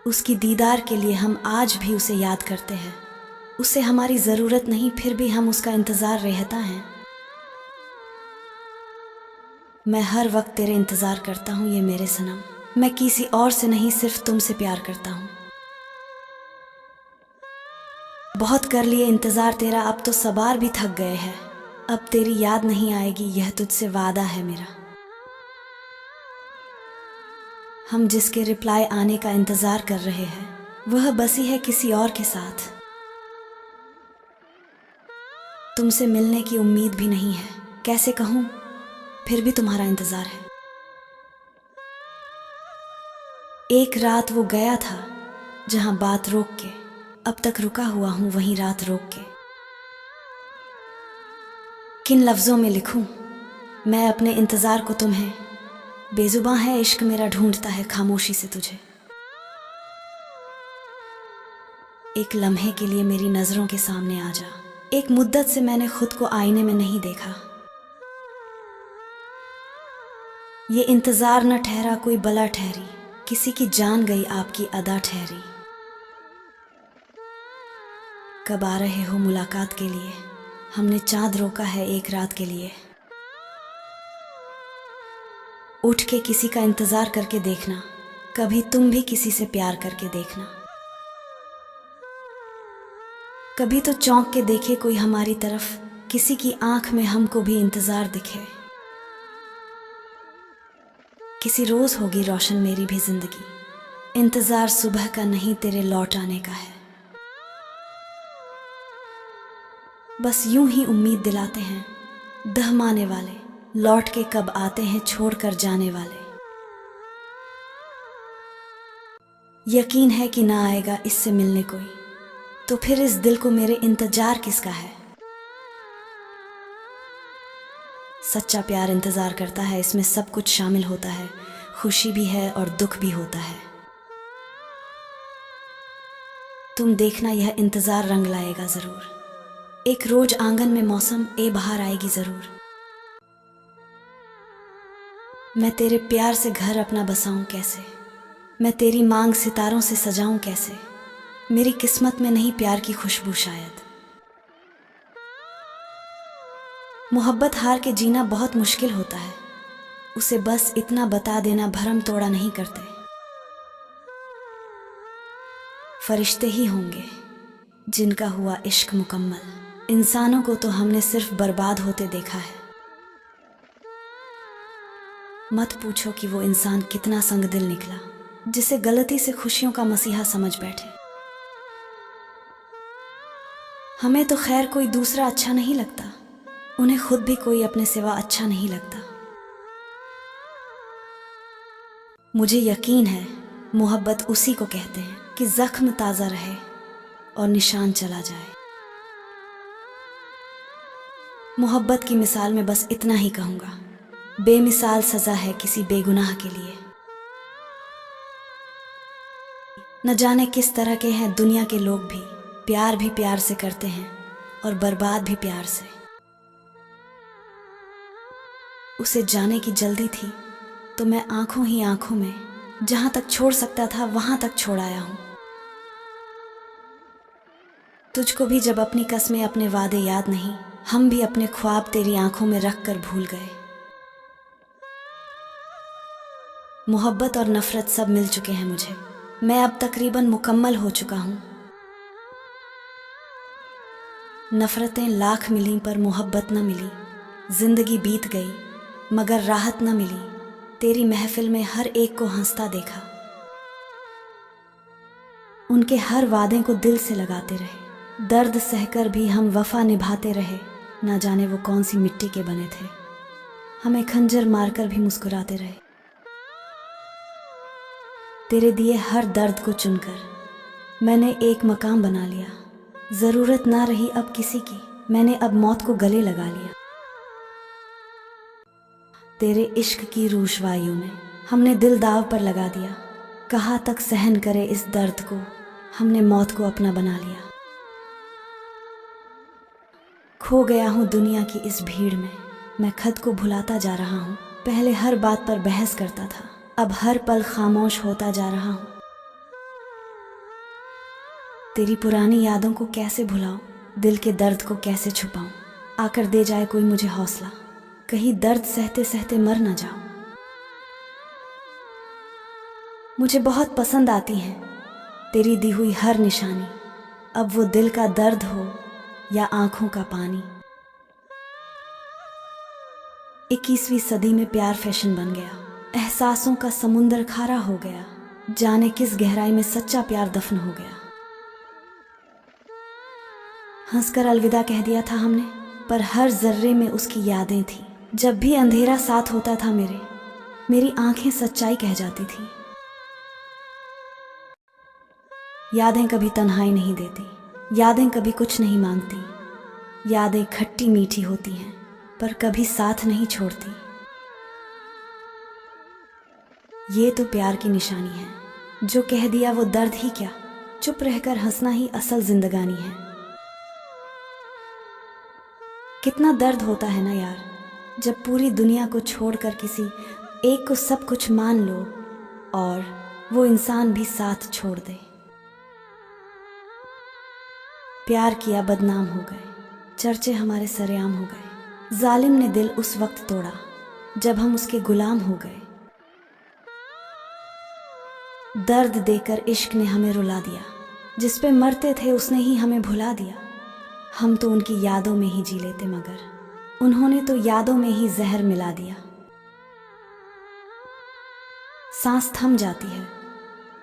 उसकी दीदार के लिए हम आज भी उसे याद करते हैं। उसे हमारी ज़रूरत नहीं, फिर भी हम उसका इंतज़ार रहता है। मैं हर वक्त तेरे इंतज़ार करता हूँ ये मेरे सनम। मैं किसी और से नहीं, सिर्फ तुमसे प्यार करता हूँ। बहुत कर लिए इंतज़ार तेरा, अब तो सवार भी थक गए हैं। अब तेरी याद नहीं आएगी, यह तुझसे वादा है मेरा। हम जिसके रिप्लाई आने का इंतज़ार कर रहे हैं वह बसी है किसी और के साथ। तुमसे मिलने की उम्मीद भी नहीं है, कैसे कहूँ, फिर भी तुम्हारा इंतज़ार है। एक रात वो गया था जहाँ बात रोक के, अब तक रुका हुआ हूँ वहीं रात रोक के। किन लफ्ज़ों में लिखूं मैं अपने इंतज़ार को तुम्हें, बेजुबां है इश्क मेरा, ढूंढता है खामोशी से तुझे। एक लम्हे के लिए मेरी नज़रों के सामने आ जा, एक मुद्दत से मैंने खुद को आईने में नहीं देखा। ये इंतज़ार न ठहरा कोई बला ठहरी, किसी की जान गई आपकी अदा ठहरी। कब आ रहे हो मुलाकात के लिए, हमने चाँद रोका है एक रात के लिए। उठ के किसी का इंतज़ार करके देखना, कभी तुम भी किसी से प्यार करके देखना। कभी तो चौंक के देखे कोई हमारी तरफ, किसी की आंख में हमको भी इंतज़ार दिखे। किसी रोज़ होगी रोशन मेरी भी ज़िंदगी, इंतज़ार सुबह का नहीं तेरे लौट आने का है। बस यूं ही उम्मीद दिलाते हैं दहमाने वाले, लौट के कब आते हैं छोड़ कर जाने वाले। यकीन है कि ना आएगा इससे मिलने कोई, तो फिर इस दिल को मेरे इंतजार किसका है। सच्चा प्यार इंतज़ार करता है, इसमें सब कुछ शामिल होता है, खुशी भी है और दुख भी होता है। तुम देखना यह इंतज़ार रंग लाएगा ज़रूर, एक रोज आंगन में मौसम ए बहार आएगी ज़रूर। मैं तेरे प्यार से घर अपना बसाऊं कैसे, मैं तेरी मांग सितारों से सजाऊं कैसे। मेरी किस्मत में नहीं प्यार की खुशबू शायद। मोहब्बत हार के जीना बहुत मुश्किल होता है, उसे बस इतना बता देना भरम तोड़ा नहीं करते। फरिश्ते ही होंगे जिनका हुआ इश्क मुकम्मल, इंसानों को तो हमने सिर्फ बर्बाद होते देखा है। मत पूछो कि वो इंसान कितना संगदिल निकला, जिसे गलती से खुशियों का मसीहा समझ बैठे। हमें तो खैर कोई दूसरा अच्छा नहीं लगता, उन्हें खुद भी कोई अपने सिवा अच्छा नहीं लगता। मुझे यकीन है मोहब्बत उसी को कहते हैं कि जख्म ताज़ा रहे और निशान चला जाए। मोहब्बत की मिसाल में बस इतना ही कहूँगा, बेमिसाल सज़ा है किसी बेगुनाह के लिए। न जाने किस तरह के हैं दुनिया के लोग भी, प्यार भी प्यार से करते हैं और बर्बाद भी प्यार से। उसे जाने की जल्दी थी तो मैं आंखों ही आंखों में जहां तक छोड़ सकता था वहां तक छोड़ आया हूं। तुझको भी जब अपनी कस्में अपने वादे याद नहीं, हम भी अपने ख्वाब तेरी आंखों में रख कर भूल गए। मोहब्बत और नफरत सब मिल चुके हैं मुझे, मैं अब तकरीबन मुकम्मल हो चुका हूं। नफरतें लाख मिली पर मोहब्बत न मिली, जिंदगी बीत गई मगर राहत न मिली। तेरी महफिल में हर एक को हंसता देखा, उनके हर वादे को दिल से लगाते रहे। दर्द सहकर भी हम वफा निभाते रहे, ना जाने वो कौन सी मिट्टी के बने थे, हमें खंजर मारकर भी मुस्कुराते रहे। तेरे दिए हर दर्द को चुनकर मैंने एक मकाम बना लिया, ज़रूरत ना रही अब किसी की, मैंने अब मौत को गले लगा लिया। तेरे इश्क की रूशवाइयों में हमने दिल दाव पर लगा दिया, कहाँ तक सहन करे इस दर्द को, हमने मौत को अपना बना लिया। खो गया हूँ दुनिया की इस भीड़ में, मैं खुद को भुलाता जा रहा हूँ। पहले हर बात पर बहस करता था, अब हर पल खामोश होता जा रहा हूँ। तेरी पुरानी यादों को कैसे भुलाऊं, दिल के दर्द को कैसे छुपाऊं। आकर दे जाए कोई मुझे हौसला, कहीं दर्द सहते सहते मर न जाऊं। मुझे बहुत पसंद आती है तेरी दी हुई हर निशानी, अब वो दिल का दर्द हो या आंखों का पानी। 21वीं सदी में प्यार फैशन बन गया, एहसासों का समुंदर खारा हो गया, जाने किस गहराई में सच्चा प्यार दफन हो गया। हंसकर अलविदा कह दिया था हमने, पर हर जर्रे में उसकी यादें थी। जब भी अंधेरा साथ होता था मेरी आंखें सच्चाई कह जाती थी। यादें कभी तन्हाई नहीं देती, यादें कभी कुछ नहीं मांगती। यादें खट्टी मीठी होती हैं पर कभी साथ नहीं छोड़ती। ये तो प्यार की निशानी है, जो कह दिया वो दर्द ही क्या, चुप रहकर हंसना ही असल जिंदगानी है। कितना दर्द होता है ना यार, जब पूरी दुनिया को छोड़कर किसी एक को सब कुछ मान लो और वो इंसान भी साथ छोड़ दे। प्यार किया बदनाम हो गए, चर्चे हमारे सरेआम हो गए। जालिम ने दिल उस वक्त तोड़ा जब हम उसके गुलाम हो गए। दर्द देकर इश्क ने हमें रुला दिया, जिस पे मरते थे उसने ही हमें भुला दिया। हम तो उनकी यादों में ही जी लेते, मगर उन्होंने तो यादों में ही जहर मिला दिया। सांस थम जाती है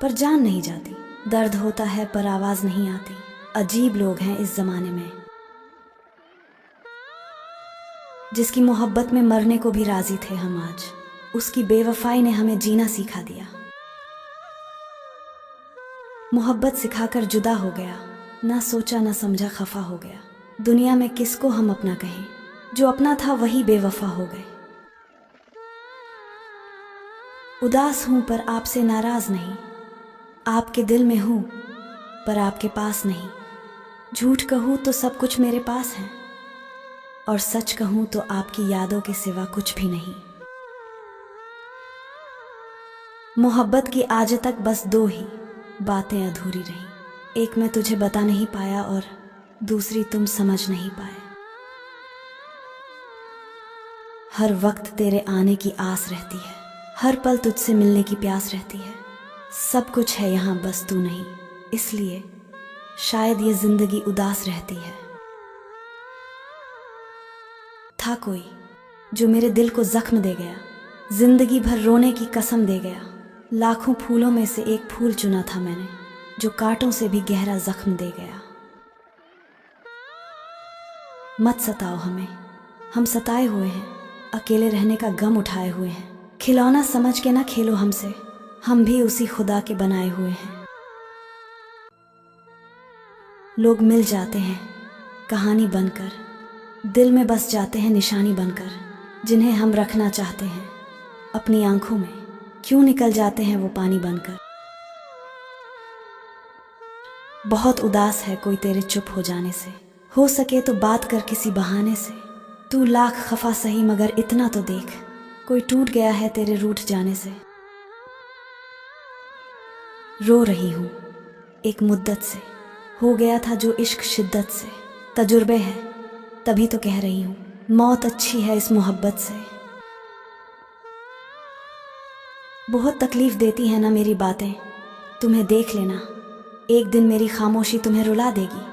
पर जान नहीं जाती, दर्द होता है पर आवाज नहीं आती। अजीब लोग हैं इस जमाने में, जिसकी मोहब्बत में मरने को भी राजी थे हम आज, उसकी बेवफाई ने हमें जीना सिखा दिया। मोहब्बत सिखाकर जुदा हो गया, ना सोचा ना समझा खफा हो गया। दुनिया में किसको हम अपना कहें, जो अपना था वही बेवफा हो गए। उदास हूं पर आपसे नाराज नहीं, आपके दिल में हूं पर आपके पास नहीं। झूठ कहूं तो सब कुछ मेरे पास है, और सच कहूं तो आपकी यादों के सिवा कुछ भी नहीं। मोहब्बत की आज तक बस दो ही बातें अधूरी रही, एक मैं तुझे बता नहीं पाया और दूसरी तुम समझ नहीं पाए। हर वक्त तेरे आने की आस रहती है, हर पल तुझसे मिलने की प्यास रहती है। सब कुछ है यहाँ बस तू नहीं, इसलिए शायद ये जिंदगी उदास रहती है। था कोई जो मेरे दिल को जख्म दे गया, जिंदगी भर रोने की कसम दे गया। लाखों फूलों में से एक फूल चुना था मैंने, जो कांटों से भी गहरा जख्म दे गया। मत सताओ हमें, हम सताए हुए हैं, अकेले रहने का गम उठाए हुए हैं। खिलौना समझ के ना खेलो हमसे, हम भी उसी खुदा के बनाए हुए हैं। लोग मिल जाते हैं कहानी बनकर, दिल में बस जाते हैं निशानी बनकर। जिन्हें हम रखना चाहते हैं अपनी आंखों में, क्यों निकल जाते हैं वो पानी बनकर। बहुत उदास है कोई तेरे चुप हो जाने से, हो सके तो बात कर किसी बहाने से। तू लाख खफा सही मगर इतना तो देख, कोई टूट गया है तेरे रूठ जाने से। रो रही हूं एक मुद्दत से, हो गया था जो इश्क शिद्दत से। तजुर्बे है तभी तो कह रही हूं, मौत अच्छी है इस मोहब्बत से। बहुत तकलीफ देती है ना मेरी बातें, तुम्हें देख लेना एक दिन मेरी खामोशी तुम्हें रुला देगी।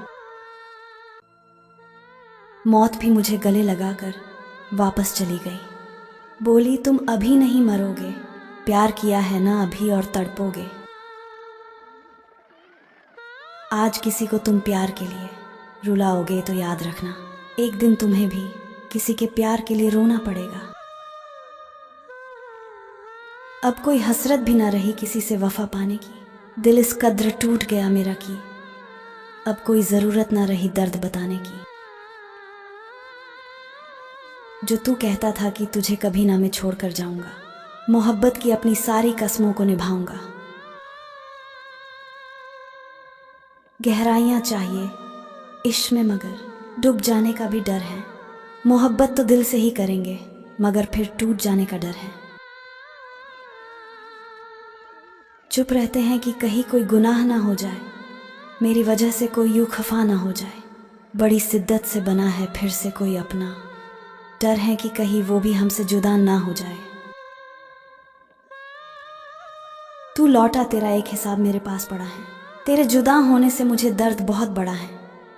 मौत भी मुझे गले लगाकर वापस चली गई, बोली तुम अभी नहीं मरोगे, प्यार किया है ना अभी और तड़पोगे। आज किसी को तुम प्यार के लिए रुलाओगे तो याद रखना, एक दिन तुम्हें भी किसी के प्यार के लिए रोना पड़ेगा। अब कोई हसरत भी ना रही किसी से वफा पाने की, दिल इस कद्र टूट गया मेरा कि अब कोई जरूरत ना रही दर्द बताने की। जो तू कहता था कि तुझे कभी ना मैं छोड़ कर जाऊंगा, मोहब्बत की अपनी सारी कसमों को निभाऊंगा। गहराइयां चाहिए इश्क में मगर डूब जाने का भी डर है। मोहब्बत तो दिल से ही करेंगे मगर फिर टूट जाने का डर है। चुप रहते हैं कि कहीं कोई गुनाह ना हो जाए, मेरी वजह से कोई यूं खफा ना हो जाए। बड़ी शिद्दत से बना है फिर से कोई अपना, डर है कि कहीं वो भी हमसे जुदा ना हो जाए। तू लौटा, तेरा एक हिसाब मेरे पास पड़ा है। तेरे जुदा होने से मुझे दर्द बहुत बड़ा है।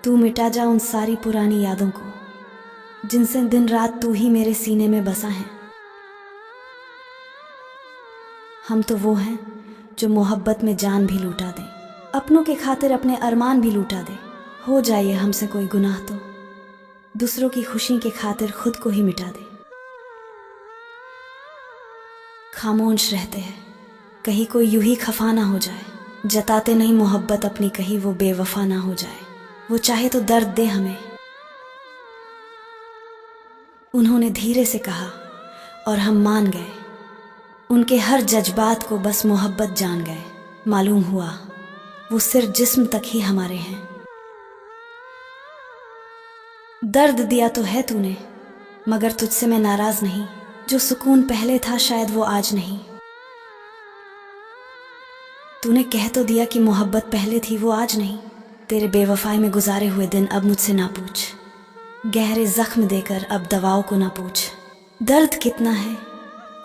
तू मिटा जा उन सारी पुरानी यादों को जिनसे दिन रात तू ही मेरे सीने में बसा है। हम तो वो हैं जो मोहब्बत में जान भी लूटा दे, अपनों के खातिर अपने अरमान भी लूटा दे। हो जाए हमसे कोई गुनाह तो दूसरों की खुशी के खातिर खुद को ही मिटा दे। खामोश रहते हैं कहीं कोई यूं ही खफा ना हो जाए, जताते नहीं मोहब्बत अपनी कहीं वो बेवफा ना हो जाए। वो चाहे तो दर्द दे हमें। उन्होंने धीरे से कहा और हम मान गए, उनके हर जज्बात को बस मोहब्बत जान गए। मालूम हुआ वो सिर्फ जिस्म तक ही हमारे हैं। दर्द दिया तो है तूने मगर तुझसे मैं नाराज नहीं। जो सुकून पहले था शायद वो आज नहीं। तूने कह तो दिया कि मोहब्बत पहले थी वो आज नहीं। तेरे बेवफाई में गुजारे हुए दिन अब मुझसे ना पूछ, गहरे जख्म देकर अब दवाओं को ना पूछ। दर्द कितना है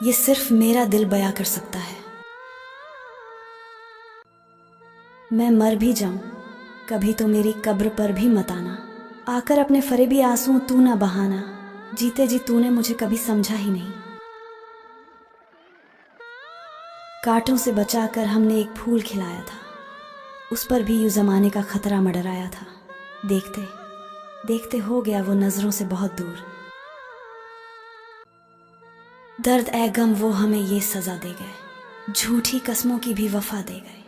ये सिर्फ मेरा दिल बयां कर सकता है। मैं मर भी जाऊं कभी तो मेरी कब्र पर भी मत आना। आकर अपने फरेबी आंसू तू ना बहाना। जीते जी तूने मुझे कभी समझा ही नहीं। कांटों से बचाकर हमने एक फूल खिलाया था, उस पर भी यूं जमाने का खतरा मंडराया था। देखते देखते हो गया वो नजरों से बहुत दूर। दर्द ए गम वो हमें ये सजा दे गए, झूठी कस्मों की भी वफा दे गए।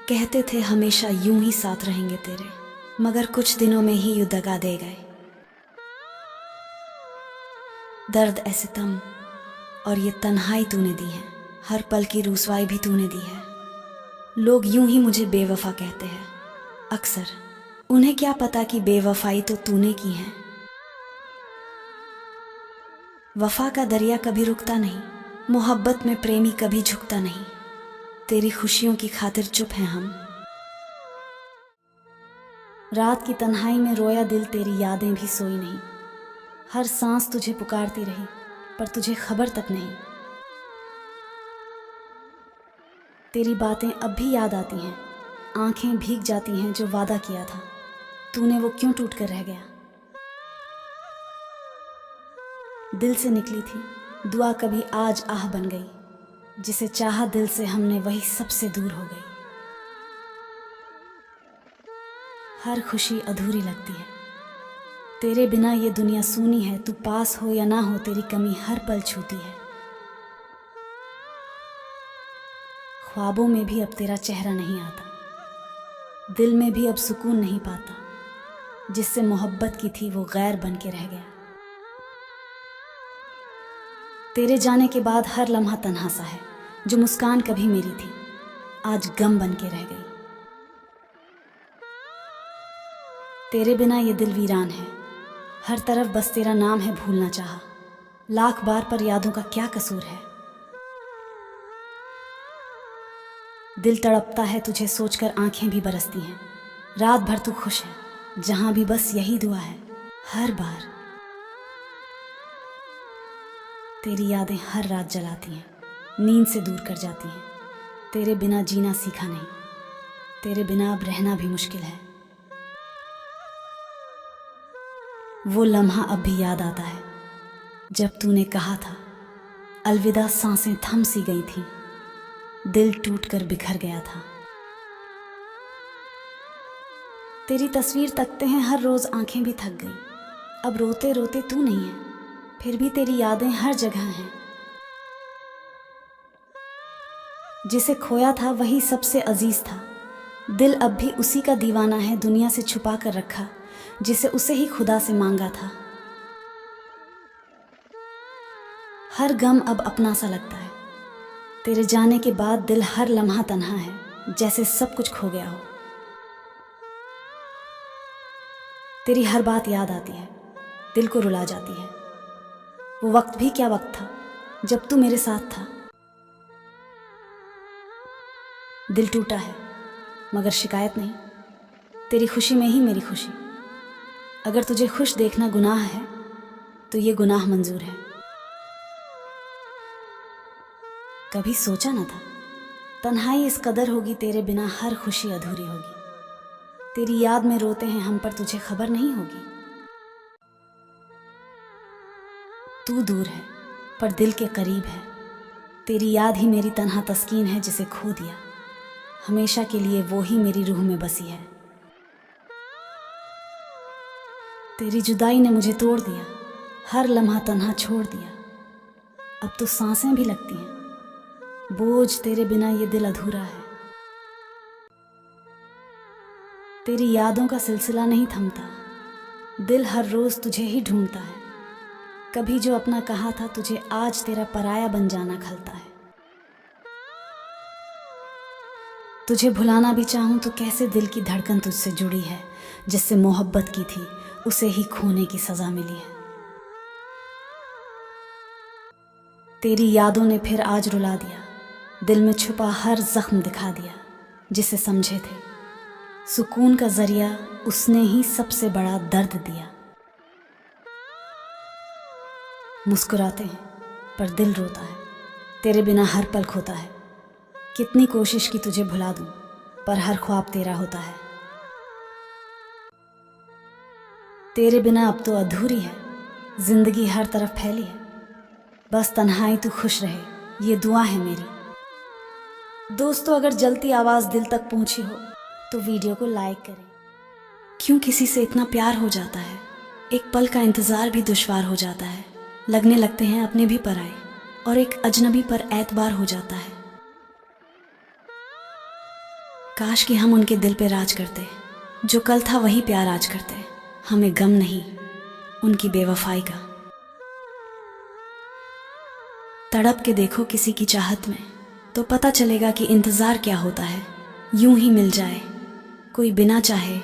कहते थे हमेशा यूं ही साथ रहेंगे तेरे, मगर कुछ दिनों में ही यूं दगा दे गए। दर्द ए सितम और ये तन्हाई तूने दी है, हर पल की रुसवाई भी तूने दी है। लोग यूं ही मुझे बेवफा कहते हैं अक्सर, उन्हें क्या पता कि बेवफाई तो तूने की है। वफा का दरिया कभी रुकता नहीं, मोहब्बत में प्रेमी कभी झुकता नहीं। तेरी खुशियों की खातिर चुप हैं हम। रात की तन्हाई में रोया दिल, तेरी यादें भी सोई नहीं। हर सांस तुझे पुकारती रही पर तुझे खबर तक नहीं। तेरी बातें अब भी याद आती हैं, आंखें भीग जाती हैं। जो वादा किया था तूने वो क्यों टूट कर रह गया। दिल से निकली थी दुआ कभी आज आह बन गई, जिसे चाहा दिल से हमने वही सबसे दूर हो गई। हर खुशी अधूरी लगती है तेरे बिना, ये दुनिया सूनी है। तू पास हो या ना हो तेरी कमी हर पल छूती है। ख्वाबों में भी अब तेरा चेहरा नहीं आता, दिल में भी अब सुकून नहीं पाता। जिससे मोहब्बत की थी वो गैर बन के रह गया। तेरे जाने के बाद हर लम्हा तन्हा सा है। जो मुस्कान कभी मेरी थी आज गम बन के रह गई। तेरे बिना ये दिल वीरान है, हर तरफ बस तेरा नाम है भूलना चाहा। लाख बार पर यादों का क्या कसूर है। दिल तड़पता है तुझे सोचकर, आंखें भी बरसती हैं। रात भर तू खुश है, जहां भी बस यही दुआ है। हर बार तेरी यादें हर रात जलाती हैं, नींद से दूर कर जाती हैं। तेरे बिना जीना सीखा नहीं, तेरे बिना अब रहना भी मुश्किल है। वो लम्हा अब भी याद आता है जब तूने कहा था अलविदा। सांसें थम सी गई थी, दिल टूटकर बिखर गया था। तेरी तस्वीर तकते हैं हर रोज, आंखें भी थक गई। अब रोते रोते तू नहीं है, फिर भी तेरी यादें हर जगह हैं। जिसे खोया था वही सबसे अजीज था, दिल अब भी उसी का दीवाना है। दुनिया से छुपा कर रखा जिसे उसे ही खुदा से मांगा था। हर गम अब अपना सा लगता है, तेरे जाने के बाद दिल हर लम्हा तन्हा है, जैसे सब कुछ खो गया हो। तेरी हर बात याद आती है, दिल को रुला जाती है। वो वक्त भी क्या वक्त था जब तू मेरे साथ था। दिल टूटा है मगर शिकायत नहीं, तेरी खुशी में ही मेरी खुशी। अगर तुझे खुश देखना गुनाह है तो ये गुनाह मंजूर है। कभी सोचा न था तन्हाई इस कदर होगी, तेरे बिना हर खुशी अधूरी होगी। तेरी याद में रोते हैं हम पर तुझे खबर नहीं होगी। तू दूर है पर दिल के करीब है, तेरी याद ही मेरी तन्हा तस्कीन है जिसे खो दिया। हमेशा के लिए वो ही मेरी रूह में बसी है। तेरी जुदाई ने मुझे तोड़ दिया, हर लम्हा तन्हा छोड़ दिया। अब तो सांसें भी लगती हैं, बोझ तेरे बिना ये दिल अधूरा है। तेरी यादों का सिलसिला नहीं थमता, दिल हर रोज तुझे ही ढूंढता है। कभी जो अपना कहा था तुझे आज तेरा पराया बन जाना खलता है। तुझे भुलाना भी चाहूं तो कैसे, दिल की धड़कन तुझसे जुड़ी है। जिससे मोहब्बत की थी उसे ही खोने की सजा मिली है। तेरी यादों ने फिर आज रुला दिया, दिल में छुपा हर जख्म दिखा दिया। जिसे समझे थे सुकून का जरिया, उसने ही सबसे बड़ा दर्द दिया। मुस्कुराते हैं पर दिल रोता है, तेरे बिना हर पल खोता है। कितनी कोशिश की तुझे भुला दूं, पर हर ख्वाब तेरा होता है। तेरे बिना अब तो अधूरी है, जिंदगी हर तरफ फैली है। बस तन्हाई तू खुश रहे, ये दुआ है मेरी। दोस्तों, अगर जलती आवाज़ दिल तक पहुंची हो तो वीडियो को लाइक करें। क्यों किसी से इतना प्यार हो जाता है, एक पल का इंतज़ार भी दुश्वार हो जाता है। लगने लगते हैं अपने भी पराए, और एक अजनबी पर एतबार हो जाता है। काश कि हम उनके दिल पे राज करते, जो कल था वही प्यार आज करते। हमें गम नहीं उनकी बेवफाई का। तड़प के देखो किसी की चाहत में, तो पता चलेगा कि इंतज़ार क्या होता है। यूं ही मिल जाए कोई बिना चाहे,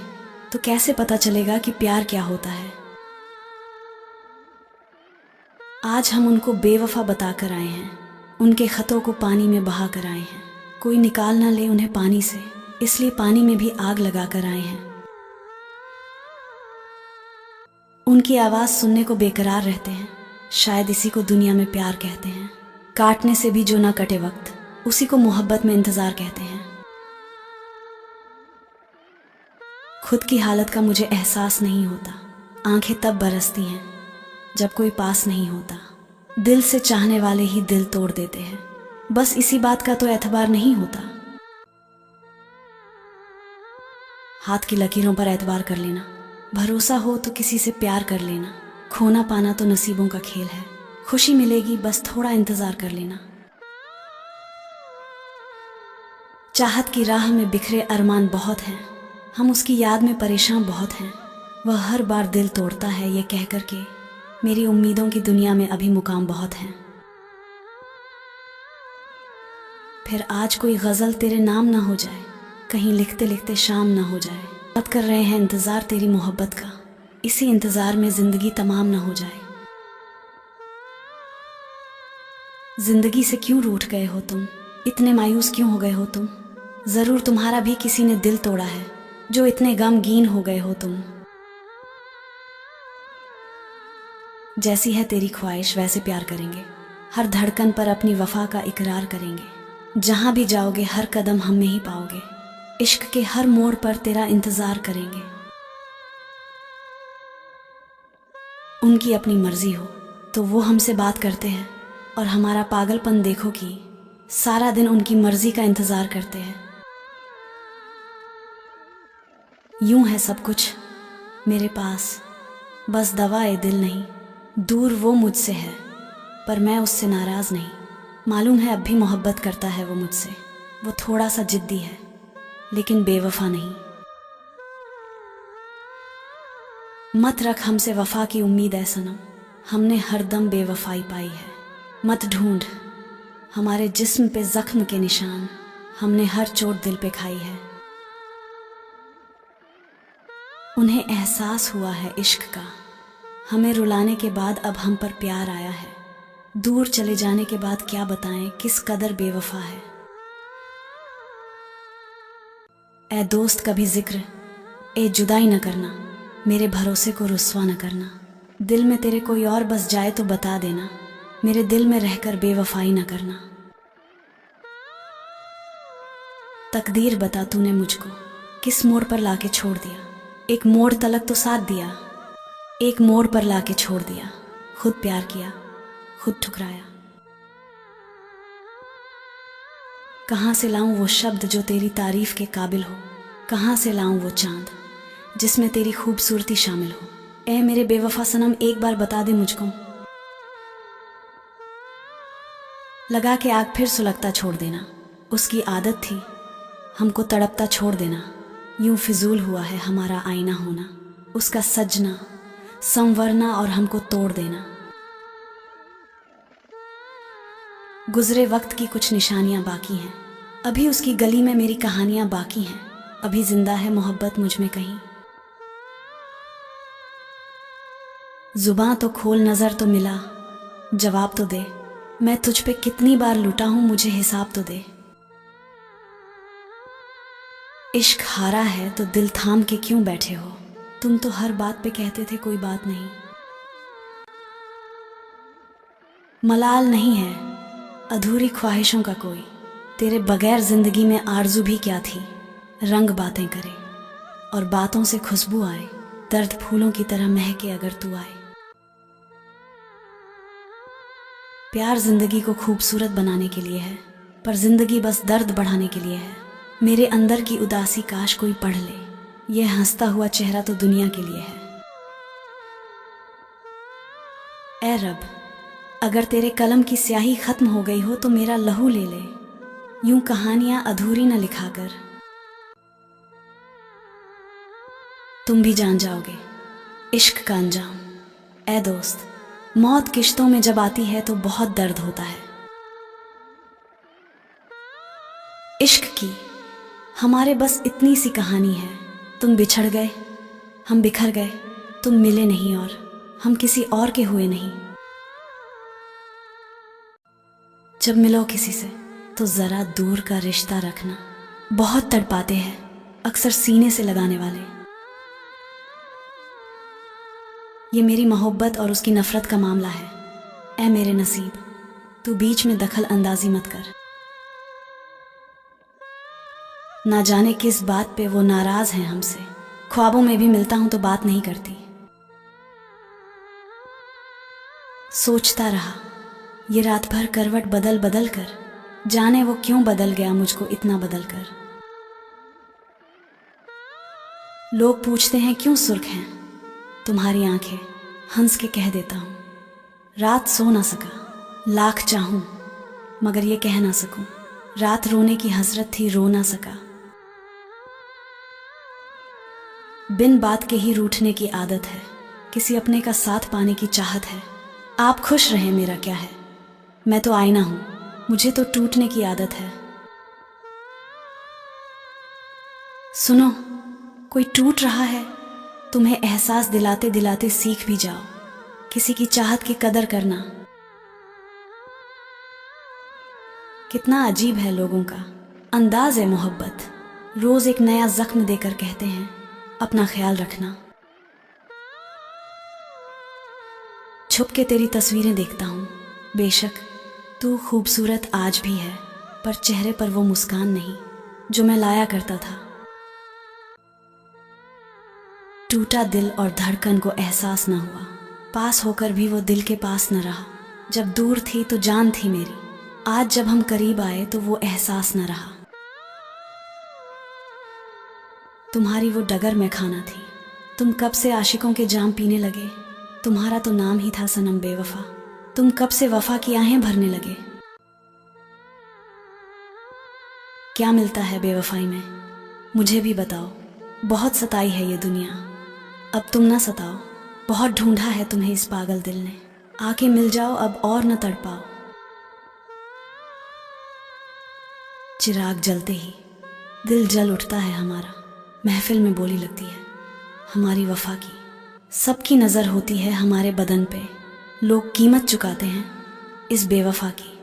तो कैसे पता चलेगा कि प्यार क्या होता है। आज हम उनको बेवफा बता कर आए हैं, उनके ख़तों को पानी में बहा कर आए हैं। कोई निकाल ना ले उन्हें पानी से, इसलिए पानी में भी आग लगा कर आए हैं। उनकी आवाज़ सुनने को बेकरार रहते हैं, शायद इसी को दुनिया में प्यार कहते हैं। काटने से भी जो ना कटे वक्त, उसी को मोहब्बत में इंतज़ार कहते हैं। खुद की हालत का मुझे एहसास नहीं होता, आंखें तब बरसती हैं जब कोई पास नहीं होता। दिल से चाहने वाले ही दिल तोड़ देते हैं, बस इसी बात का तो एतबार नहीं होता। हाथ की लकीरों पर एतबार कर लेना, भरोसा हो तो किसी से प्यार कर लेना। खोना पाना तो नसीबों का खेल है, खुशी मिलेगी बस थोड़ा इंतजार कर लेना। चाहत की राह में बिखरे अरमान बहुत हैं, हम उसकी याद में परेशान बहुत हैं। वह हर बार दिल तोड़ता है ये कह कर के, मेरी उम्मीदों की दुनिया में अभी मुकाम बहुत हैं। फिर आज कोई गज़ल तेरे नाम ना हो जाए, कहीं लिखते लिखते शाम ना हो जाए। अब कर रहे हैं इंतज़ार तेरी मोहब्बत का, इसी इंतज़ार में ज़िंदगी तमाम ना हो जाए। ज़िंदगी से क्यों रूठ गए हो तुम, इतने मायूस क्यों हो गए हो तुम। ज़रूर तुम्हारा भी किसी ने दिल तोड़ा है, जो इतने गमगीन हो गए हो तुम। जैसी है तेरी ख्वाहिश वैसे प्यार करेंगे, हर धड़कन पर अपनी वफा का इकरार करेंगे। जहाँ भी जाओगे हर कदम हम में ही पाओगे, इश्क के हर मोड़ पर तेरा इंतज़ार करेंगे। उनकी अपनी मर्जी हो तो वो हमसे बात करते हैं, और हमारा पागलपन देखो कि सारा दिन उनकी मर्जी का इंतज़ार करते हैं। यूं है सब कुछ मेरे पास, बस दवाए दिल नहीं। दूर वो मुझसे है पर मैं उससे नाराज़ नहीं। मालूम है अब भी मोहब्बत करता है वो मुझसे, वो थोड़ा सा जिद्दी है लेकिन बेवफा नहीं। मत रख हमसे वफा की उम्मीद है सनम, हमने हरदम बेवफाई पाई है। मत ढूंढ हमारे जिस्म पे जख्म के निशान, हमने हर चोट दिल पे खाई है। उन्हें एहसास हुआ है इश्क का, हमें रुलाने के बाद अब हम पर प्यार आया है। दूर चले जाने के बाद क्या बताएं किस कदर बेवफा है। ए दोस्त कभी जिक्र ए जुदाई न करना, मेरे भरोसे को रुस्वा न करना। दिल में तेरे कोई और बस जाए तो बता देना, मेरे दिल में रहकर बेवफाई न करना। तकदीर बता तूने मुझको किस मोड़ पर लाके छोड़ दिया। एक मोड़ तलक तो साथ दिया, एक मोड़ पर लाके छोड़ दिया। खुद प्यार किया, खुद ठुकराया। कहाँ से लाऊं वो शब्द जो तेरी तारीफ के काबिल हो, कहाँ से लाऊं वो चांद जिसमें तेरी खूबसूरती शामिल हो। ए मेरे बेवफा सनम, एक बार बता दे मुझको। लगा के आग फिर सुलगता छोड़ देना, उसकी आदत थी हमको तड़पता छोड़ देना। यूं फिजूल हुआ है हमारा आईना होना, उसका सजना संवरना और हमको तोड़ देना। गुजरे वक्त की कुछ निशानियां बाकी हैं, अभी उसकी गली में मेरी कहानियां बाकी हैं। अभी जिंदा है मोहब्बत मुझ में कहीं। जुबां तो खोल, नजर तो मिला, जवाब तो दे। मैं तुझ पे कितनी बार लुटा हूं, मुझे हिसाब तो दे। इश्क हारा है तो दिल थाम के क्यों बैठे हो, तुम तो हर बात पे कहते थे कोई बात नहीं। मलाल नहीं है अधूरी ख्वाहिशों का कोई, तेरे बगैर जिंदगी में आरजू भी क्या थी। रंग बातें करे और बातों से खुशबू आए, दर्द फूलों की तरह महके अगर तू आए। प्यार जिंदगी को खूबसूरत बनाने के लिए है, पर जिंदगी बस दर्द बढ़ाने के लिए है। मेरे अंदर की उदासी काश कोई पढ़ ले, यह हंसता हुआ चेहरा तो दुनिया के लिए है। ऐ रब, अगर तेरे कलम की स्याही खत्म हो गई हो तो मेरा लहू ले ले, यूं कहानियां अधूरी न लिखाकर। तुम भी जान जाओगे इश्क का अंजाम। ऐ दोस्त, मौत किश्तों में जब आती है तो बहुत दर्द होता है। इश्क की हमारे बस इतनी सी कहानी है, तुम बिछड़ गए हम बिखर गए, तुम मिले नहीं और हम किसी और के हुए नहीं। जब मिलो किसी से तो जरा दूर का रिश्ता रखना, बहुत तड़पाते हैं अक्सर सीने से लगाने वाले। ये मेरी मोहब्बत और उसकी नफरत का मामला है। ऐ मेरे नसीब, तू बीच में दखल अंदाजी मत कर। ना जाने किस बात पे वो नाराज हैं हमसे, ख्वाबों में भी मिलता हूं तो बात नहीं करती। सोचता रहा ये रात भर करवट बदल बदल कर, जाने वो क्यों बदल गया मुझको इतना बदल कर। लोग पूछते हैं क्यों सुर्ख हैं तुम्हारी आंखें, हंस के कह देता हूं रात सो ना सका, लाख चाहूं मगर ये कह ना सकूं, रात रोने की हसरत थी रो ना सका। बिन बात के ही रूठने की आदत है, किसी अपने का साथ पाने की चाहत है। आप खुश रहें मेरा क्या है, मैं तो आईना हूं, मुझे तो टूटने की आदत है। सुनो कोई टूट रहा है, तुम्हें एहसास दिलाते दिलाते सीख भी जाओ किसी की चाहत की कदर करना। कितना अजीब है लोगों का अंदाज है मोहब्बत, रोज एक नया जख्म देकर कहते हैं अपना ख्याल रखना। छुप के तेरी तस्वीरें देखता हूं, बेशक तू खूबसूरत आज भी है, पर चेहरे पर वो मुस्कान नहीं जो मैं लाया करता था। टूटा दिल और धड़कन को एहसास न हुआ, पास होकर भी वो दिल के पास न रहा। जब दूर थी तो जान थी मेरी, आज जब हम करीब आए तो वो एहसास न रहा। तुम्हारी वो डगर में खाना थी, तुम कब से आशिकों के जाम पीने लगे, तुम्हारा तो नाम ही था सनम बेवफा, तुम कब से वफा की आहें भरने लगे। क्या मिलता है बेवफाई में मुझे भी बताओ, बहुत सताई है ये दुनिया, अब तुम ना सताओ। बहुत ढूंढा है तुम्हें इस पागल दिल ने, आके मिल जाओ अब और न तड़पाओ। चिराग जलते ही दिल जल उठता है हमारा, महफिल में बोली लगती है हमारी वफा की। सबकी नज़र होती है हमारे बदन पे, लोग कीमत चुकाते हैं इस बेवफा की।